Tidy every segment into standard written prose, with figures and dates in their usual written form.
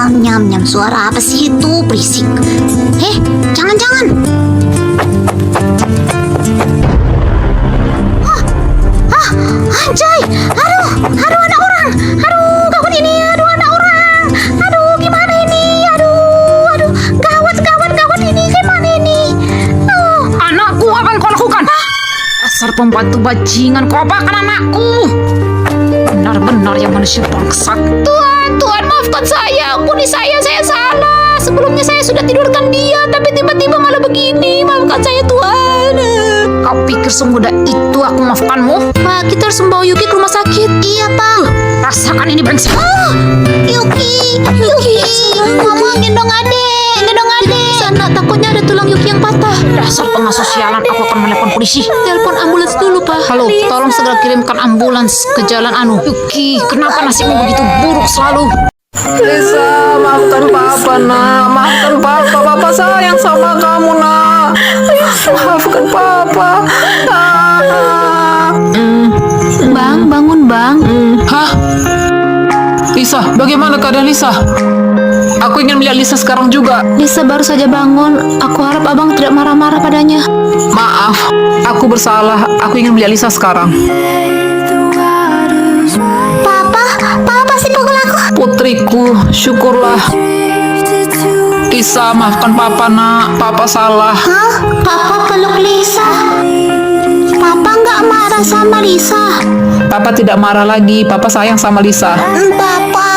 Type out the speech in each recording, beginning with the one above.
Nyam nyam, suara apa sih itu? Berisik. Jangan-jangan. Anjay, aduh anak orang, gawat ini, anak orang, gimana ini, gawat ini, gimana ini? Anakku, apa yang kau lakukan? Dasar pembantu bajingan, kau apakan anakku? Benar-benar yang manusia bangsat. Tuhan maafkan saya, ampuni saya salah. Sebelumnya saya sudah tidurkan dia, tapi tiba-tiba malah begini. Maafkan saya Tuhan. Kau pikir semudah itu aku maafkanmu? Pak, kita harus membawa Yuki ke rumah sakit. Iya, Pak. Rasakan ini brengsek. Yuki. Ngomongin dong adek. Sana takutnya ada tulang Yuki yang patah. Dasar pengasuh sialan, aku akan menelepon polisi. Telepon ambulans dulu, Pak. Halo, tolong segera kirimkan ambulans ke jalan Anu. Yuki, kenapa nasibmu begitu buruk selalu? Lisa, maafkan Papa, nak. Maafkan Papa. Papa sayang sama kamu, nak. Maafkan Papa. Bang, bangun, Bang. Hah? Lisa, bagaimana keadaan Lisa? Aku ingin melihat Lisa sekarang juga. Lisa baru saja bangun. Aku harap Abang tidak marah-marah padanya. Maaf, aku bersalah. Aku ingin melihat Lisa sekarang. Papa pasti pukul aku. Putriku, syukurlah. Lisa, maafkan Papa, nak. Papa salah. Hah? Papa peluk Lisa. Papa nggak marah sama Lisa. Papa tidak marah lagi. Papa sayang sama Lisa. Papa.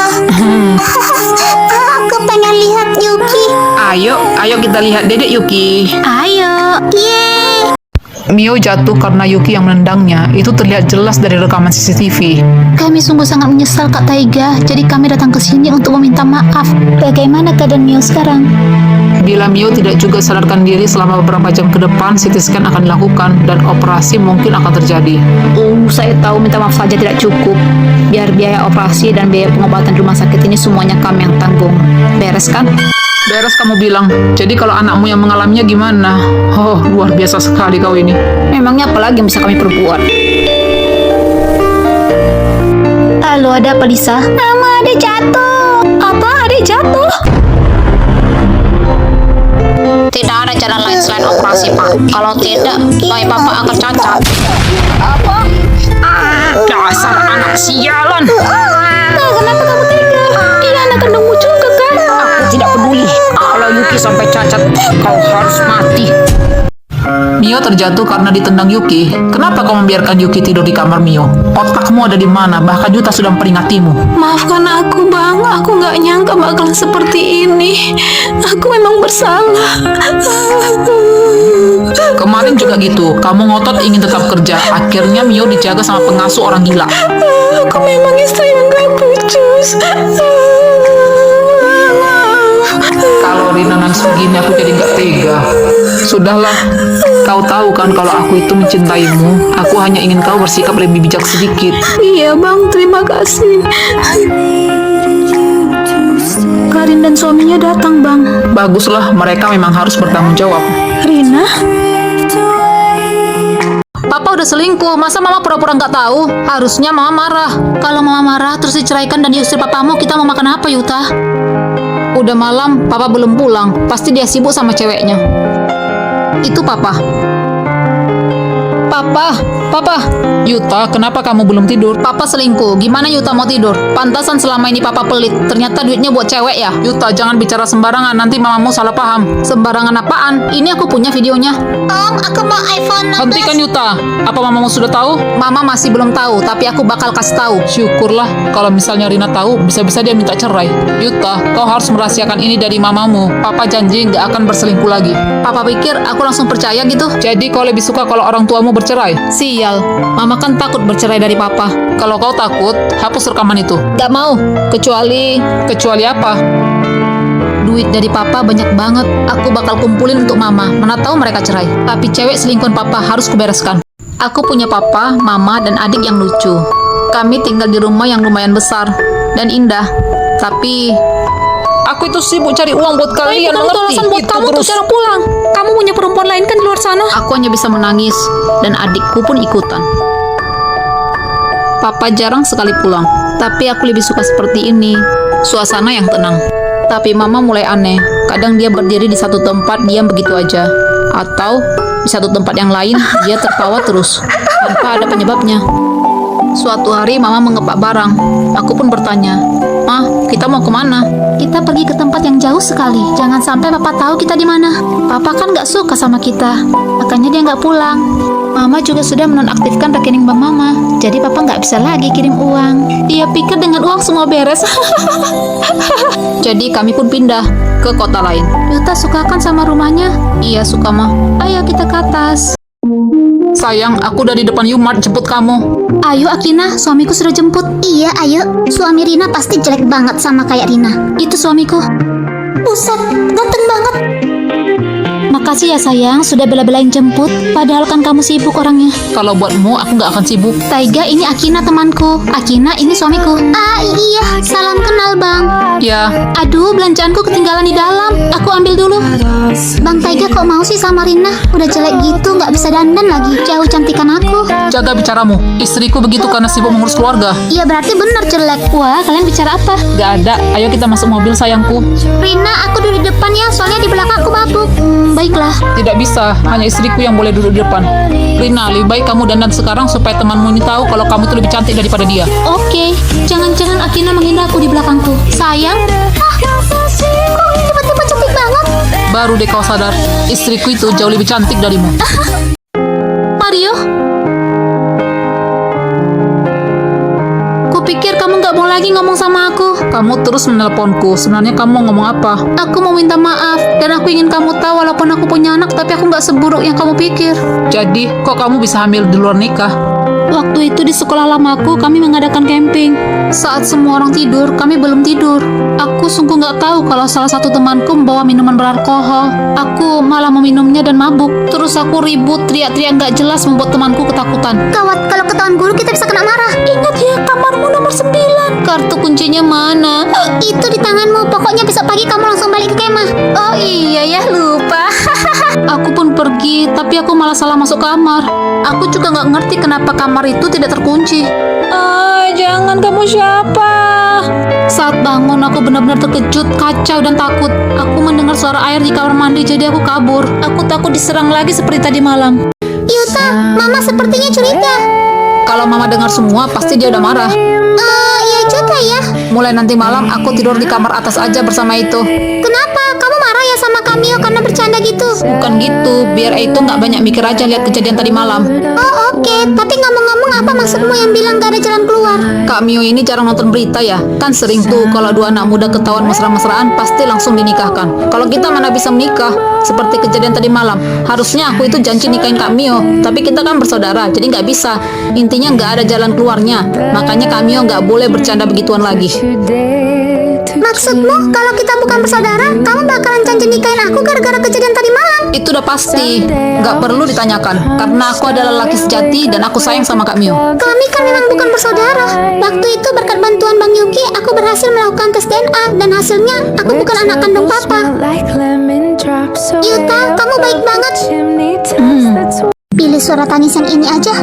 Aku pengen lihat Yuki. Ayo kita lihat Dedek Yuki. Ayo. Yeay. Mio jatuh karena Yuki yang menendangnya. Itu terlihat jelas dari rekaman CCTV. Kami sungguh sangat menyesal Kak Taiga. Jadi kami datang ke sini untuk meminta maaf. Bagaimana keadaan Mio sekarang? Bila Mio tidak juga sadarkan diri selama beberapa jam ke depan, CT scan akan dilakukan dan operasi mungkin akan terjadi. Saya tahu minta maaf saja tidak cukup. Biar biaya operasi dan biaya pengobatan di rumah sakit ini semuanya kami yang tanggung. Beres kan? Beres kamu bilang. Jadi kalau anakmu yang mengalaminya gimana? Oh, luar biasa sekali kau ini. Memangnya apa lagi yang bisa kami perbuat? Halo, ada apa Lisa? Mama, ada jatuh. Apa? Ada jatuh? Tidak ada jalan lain selain operasi, Pak. Kalau tidak, bayi Bapak akan cacat. Apa? Dasar anak sialan. Kenapa kamu tega? Dia anak kandungmu juga kan? Aku tidak peduli. Kalau Yuki sampai cacat, kau harus mati. Mio terjatuh karena ditendang Yuki. Kenapa kau membiarkan Yuki tidur di kamar Mio? Otakmu ada di mana? Bahkan Yuta sudah memperingatmu. Maafkan aku, Bang. Aku nggak nyangka bakalan seperti ini. Aku memang bersalah. Kemarin juga gitu. Kamu ngotot ingin tetap kerja. Akhirnya Mio dijaga sama pengasuh orang gila. Aku memang istri yang gak becus. Kalau Rina nangis begini aku jadi gak tega. Sudahlah, kau tahu kan kalau aku itu mencintaimu. Aku hanya ingin kau bersikap lebih bijak sedikit. Iya, Bang. Terima kasih. Karin dan suaminya datang, Bang. Baguslah, mereka memang harus bertanggung jawab. Rina? Papa udah selingkuh, masa Mama pura-pura nggak tahu? Harusnya Mama marah. Kalau Mama marah terus diceraikan dan diusir papamu, kita mau makan apa, Yuta? Udah malam, Papa belum pulang. Pasti dia sibuk sama ceweknya. Itu Papa. Papa. Yuta, kenapa kamu belum tidur? Papa selingkuh. Gimana Yuta mau tidur? Pantasan selama ini Papa pelit. Ternyata duitnya buat cewek ya. Yuta, jangan bicara sembarangan, nanti mamamu salah paham. Sembarangan apaan? Ini aku punya videonya. Om, aku mau iPhone 16. Hentikan Yuta. Apa mamamu sudah tahu? Mama masih belum tahu, tapi aku bakal kasih tahu. Syukurlah, kalau misalnya Rina tahu, bisa-bisa dia minta cerai. Yuta, kau harus merahasiakan ini dari mamamu. Papa janji nggak akan berselingkuh lagi. Papa pikir aku langsung percaya gitu? Jadi kau lebih suka kalau orang tuamu bercerai? Sial, Mama kan takut bercerai dari Papa. Kalau kau takut, hapus rekaman itu. Gak mau, kecuali apa? duit dari Papa banyak banget. Aku bakal kumpulin untuk Mama. Mana tahu mereka cerai. Tapi cewek selingkuhan Papa harus kubereskan. Aku punya Papa, Mama, dan adik yang lucu. Kami tinggal di rumah yang lumayan besar dan indah. Tapi aku itu sibuk cari uang buat kalian, bukan mengerti? alasan buat Itu kamu terus. untuk cara pulang. Kamu punya perempuan lain kan di luar sana. Aku hanya bisa menangis dan adikku pun ikutan. Papa jarang sekali pulang, tapi aku lebih suka seperti ini, suasana yang tenang. Tapi mama mulai aneh. Kadang dia berdiri di satu tempat diam begitu aja. Atau di satu tempat yang lain dia tertawa terus tanpa ada penyebabnya. Suatu hari mama mengepak barang. Aku pun bertanya, "Ma, kita mau kemana?" "Kita pergi ke tempat yang jauh sekali. Jangan sampai papa tahu kita di mana. Papa kan nggak suka sama kita, makanya dia nggak pulang." Mama juga sudah menonaktifkan rekening bank mama, jadi papa nggak bisa lagi kirim uang. Dia pikir dengan uang semua beres. Jadi kami pun pindah ke kota lain. Yuta suka kan sama rumahnya? Iya suka mah. Ayo kita ke atas. Sayang, aku udah di depan Yumart jemput kamu. Ayo Akina, suamiku sudah jemput. Iya, ayo. Suami Rina pasti jelek banget sama kayak Rina. Itu suamiku. Buset, ganteng banget. Makasih ya sayang, sudah bela-belain jemput. Padahal kan kamu sibuk orangnya. Kalau buatmu, aku nggak akan sibuk. Taiga, ini Akina temanku. Akina, ini suamiku. Ah iya, salam kenal bang. Ya, Aduh, belanjaanku ketinggalan di dalam. Aku ambil dulu. Bang Taiga kok mau sih sama Rina? Udah jelek gitu, nggak bisa dandan lagi. Jauh cantikan aku. jaga bicaramu. Istriku begitu karena sibuk mengurus keluarga. Iya berarti bener jelek. Wah, kalian bicara apa? Gak ada. Ayo kita masuk mobil sayangku. Rina, aku duduk di depan ya, soalnya di belakang aku mabuk. Baiklah. Tidak bisa, hanya istriku yang boleh duduk di depan. Rina, lebih baik kamu dandan sekarang supaya temanmu ini tahu kalau kamu itu lebih cantik daripada dia. Oke, jangan-jangan Akina menghina aku di belakangku. Sayang, Kok tiba-tiba cantik banget? Baru deh kau sadar, istriku itu jauh lebih cantik darimu. Mario. Kupikir kamu nggak mau lagi ngomong sama aku. Kamu terus menelponku. Sebenarnya kamu ngomong apa? Aku mau minta maaf dan aku ingin kamu tahu walaupun aku punya anak tapi aku nggak seburuk yang kamu pikir. Jadi, kok kamu bisa hamil di luar nikah? Waktu itu di sekolah lamaku kami mengadakan camping. Saat semua orang tidur, kami belum tidur. Aku sungguh nggak tahu kalau salah satu temanku membawa minuman beralkohol. Aku malah meminumnya dan mabuk. Terus aku ribut, teriak-teriak nggak jelas membuat temanku ketakutan. Gawat, kalau ketahuan guru kita bisa kena marah. Ingat ya, kamarmu nomor 9. Kartu kuncinya mana? Itu di tanganmu, pokoknya besok pagi kamu langsung balik ke kemah. Oh iya ya, lupa. Aku pun pergi, tapi aku malah salah masuk kamar. Aku juga nggak ngerti kenapa kamar itu tidak terkunci. Jangan, kamu siapa? Saat bangun, aku benar-benar terkejut, kacau dan takut. Aku mendengar suara air di kamar mandi, jadi aku kabur. Aku takut diserang lagi seperti tadi malam. Yuta, mama sepertinya curiga. Kalau mama dengar semua, pasti dia udah marah. Iya juga ya. Mulai nanti malam, aku tidur di kamar atas aja bersama itu. Kenapa? Kamu marah ya sama Kamio karena bercanda gitu? Bukan gitu, biar itu nggak banyak mikir aja lihat kejadian tadi malam. Oh oke, tapi ngomong-ngomong apa maksudmu yang bilang gak ada jalan keluar? Kak Mio ini jarang nonton berita ya. Kan sering tuh kalau dua anak muda ketahuan mesra-mesraan pasti langsung dinikahkan. Kalau kita mana bisa menikah? Seperti kejadian tadi malam. Harusnya aku itu janji nikahin Kak Mio, tapi kita kan bersaudara, jadi nggak bisa. Intinya nggak ada jalan keluarnya. Makanya Kak Mio nggak boleh bercanda begituan lagi. Maksudmu kalau kita bukan bersaudara, kamu bakalan janji nikahin aku gara-gara kejadian tadi malam? Itu udah pasti, nggak perlu ditanyakan. Karena aku adalah laki sejati dan aku sayang sama Kak Mio. Kami kan memang bukan bersaudara. Waktu itu berkat bantuan Bang Yuki, aku berhasil melakukan tes DNA dan hasilnya aku bukan anak kandung papa. Yuta, kamu baik banget. Pilih suara tangis yang ini aja.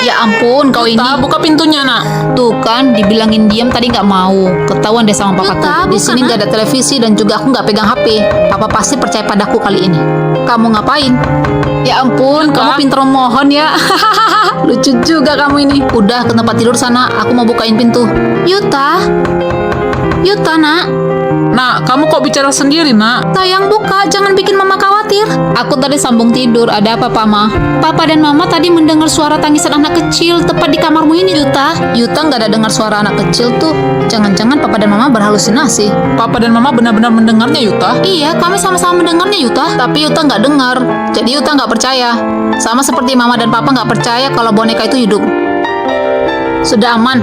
Ya ampun, kau ini. Tak, buka pintunya, nak. Tuh kan, dibilangin diam tadi nggak mau. Ketahuan deh sama papa tuh. Di sini nggak ada televisi dan juga aku nggak pegang HP. Papa pasti percaya padaku kali ini. Kamu ngapain? Ya ampun, kamu pinter mohon ya. Lucu juga kamu ini. Udah ke tempat tidur sana, aku mau bukain pintu. Yuta, Yuta nak. Nak, kamu kok bicara sendiri, nak? Sayang buka, jangan bikin mama khawatir. Aku tadi sambung tidur, ada apa Pama? Papa dan mama tadi mendengar suara tangisan anak kecil tepat di kamarmu ini, Yuta. Yuta nggak ada dengar suara anak kecil tuh. Jangan-jangan papa dan mama berhalusinasi. Papa dan mama benar-benar mendengarnya, Yuta. Iya, kami sama-sama mendengarnya Yuta. Tapi Yuta nggak dengar, jadi Yuta nggak percaya. Sama seperti mama dan papa nggak percaya kalau boneka itu hidup. Sudah aman.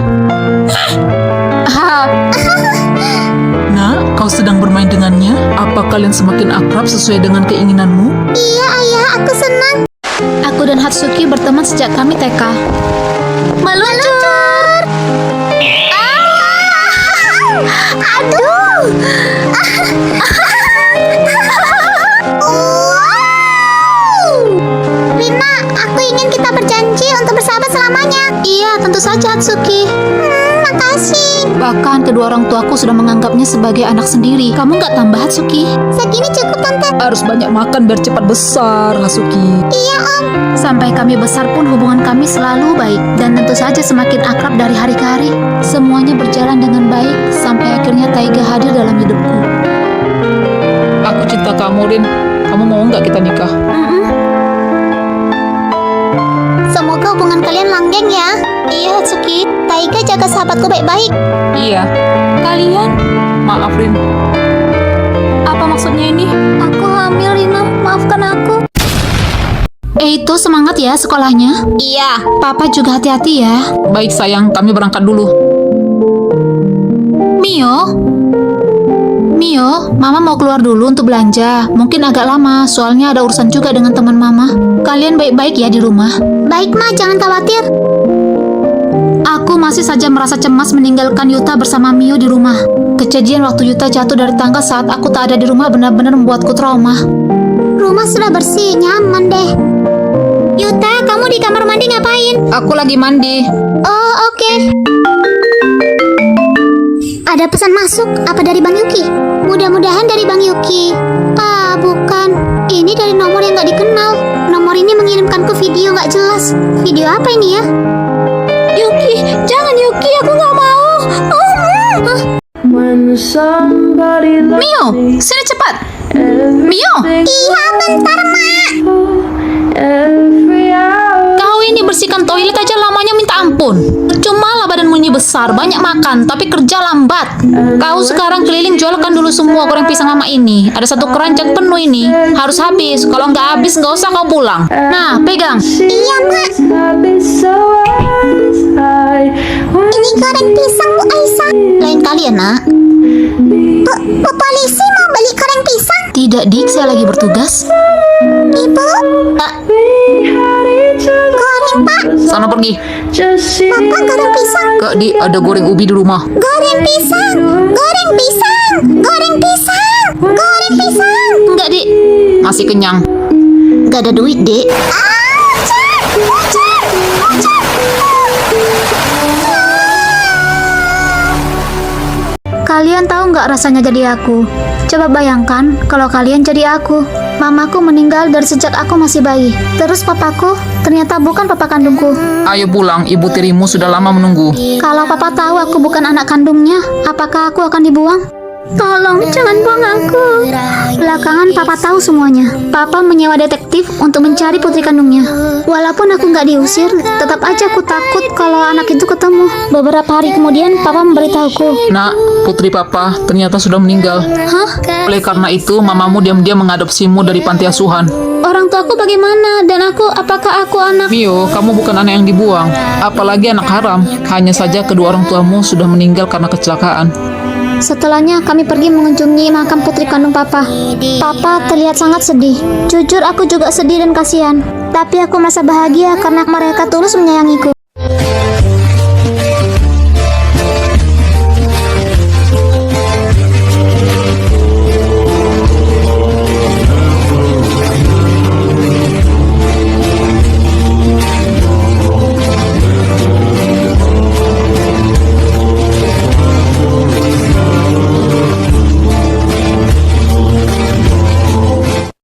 Nak, kau sedang bermain dengannya? Apa kalian semakin akrab sesuai dengan keinginanmu? Iya ayah, aku senang. Aku dan Hatsuki berteman sejak kami TK. Meluncur. Aduh. Rina, aku ingin kita berjanji untuk bersahabat selamanya. Iya, tentu saja Hatsuki. terima kasih. Bahkan kedua orang tuaku sudah menganggapnya sebagai anak sendiri. Kamu nggak tambah, Hatsuki? Segini cukup, Tante. Harus banyak makan biar cepat besar, Hatsuki. Iya, Om. Sampai kami besar pun hubungan kami selalu baik. Dan tentu saja semakin akrab dari hari ke hari. Semuanya berjalan dengan baik sampai akhirnya Taiga hadir dalam hidupku. Aku cinta kamu, Rin. Kamu mau nggak kita nikah? Semoga hubungan kalian langgeng ya. Iya, Hatsuki. Taiga jaga sahabatku baik-baik. Iya. Kalian? Maaf, Rin. Apa maksudnya ini? Aku hamil, Rina. Maafkan aku. Itu semangat ya sekolahnya. Iya. Papa juga hati-hati ya. Baik, sayang. Kami berangkat dulu. Mio, Mama mau keluar dulu untuk belanja. Mungkin agak lama, soalnya ada urusan juga dengan teman Mama. Kalian baik-baik ya di rumah. Baik, Ma. Jangan khawatir. Aku masih saja merasa cemas meninggalkan Yuta bersama Mio di rumah. Kejadian waktu Yuta jatuh dari tangga saat aku tak ada di rumah benar-benar membuatku trauma. Rumah sudah bersih, nyaman deh. Yuta, kamu di kamar mandi ngapain? Aku lagi mandi. Oh, oke. Ada pesan masuk. Apa dari Bang Yuki? Mudah-mudahan dari Bang Yuki. Ah, bukan. Ini dari nomor yang gak dikenal. Nomor ini mengirimkanku video gak jelas. Video apa ini ya? Yuki, jangan Yuki. Aku gak mau. Mio, sini cepat. Mio, Iya, bentar, Mak. kau ini bersihkan toilet aja lamanya minta ampun. Cuma lah badanmu ini besar, banyak makan, tapi kerja lambat. Kau sekarang keliling jualkan dulu semua goreng pisang Mama ini. Ada 1 keranjang penuh ini, harus habis. Kalau nggak habis nggak usah kau pulang. Nah, pegang. Iya, Mak. Ini goreng pisang, Bu Aisyah. Lain kali ya, Nak. Bu polisi mau beli goreng pisang? Tidak, Dik, saya lagi bertugas. Ibu? Goreng, Pak. Sana pergi. Papa, goreng pisang. Kak, Di, ada goreng ubi di rumah. Goreng pisang. Goreng pisang. Goreng pisang. Goreng pisang. Enggak, Dik. Masih kenyang. Nggak ada duit, Dik. Kalian tahu nggak rasanya jadi aku? Coba bayangkan kalau kalian jadi aku. Mamaku meninggal dari sejak aku masih bayi. Terus papaku ternyata bukan papa kandungku. Ayo pulang, ibu tirimu sudah lama menunggu. Kalau papa tahu aku bukan anak kandungnya, apakah aku akan dibuang? Tolong, jangan buang aku. Belakangan papa tahu semuanya. Papa menyewa detektif untuk mencari putri kandungnya. Walaupun aku nggak diusir, tetap aja aku takut kalau anak itu ketemu. Beberapa hari kemudian, papa memberitahuku. Nak, putri papa ternyata sudah meninggal. Hah? Oleh karena itu, mamamu diam-diam mengadopsimu dari panti asuhan. Orang tuaku bagaimana? Dan aku, apakah aku anak? Mio, kamu bukan anak yang dibuang, apalagi anak haram. Hanya saja kedua orang tuamu sudah meninggal karena kecelakaan. Setelahnya kami pergi mengunjungi makam putri kandung papa. Papa terlihat sangat sedih. Jujur aku juga sedih dan kasihan. Tapi aku merasa bahagia karena mereka tulus menyayangiku.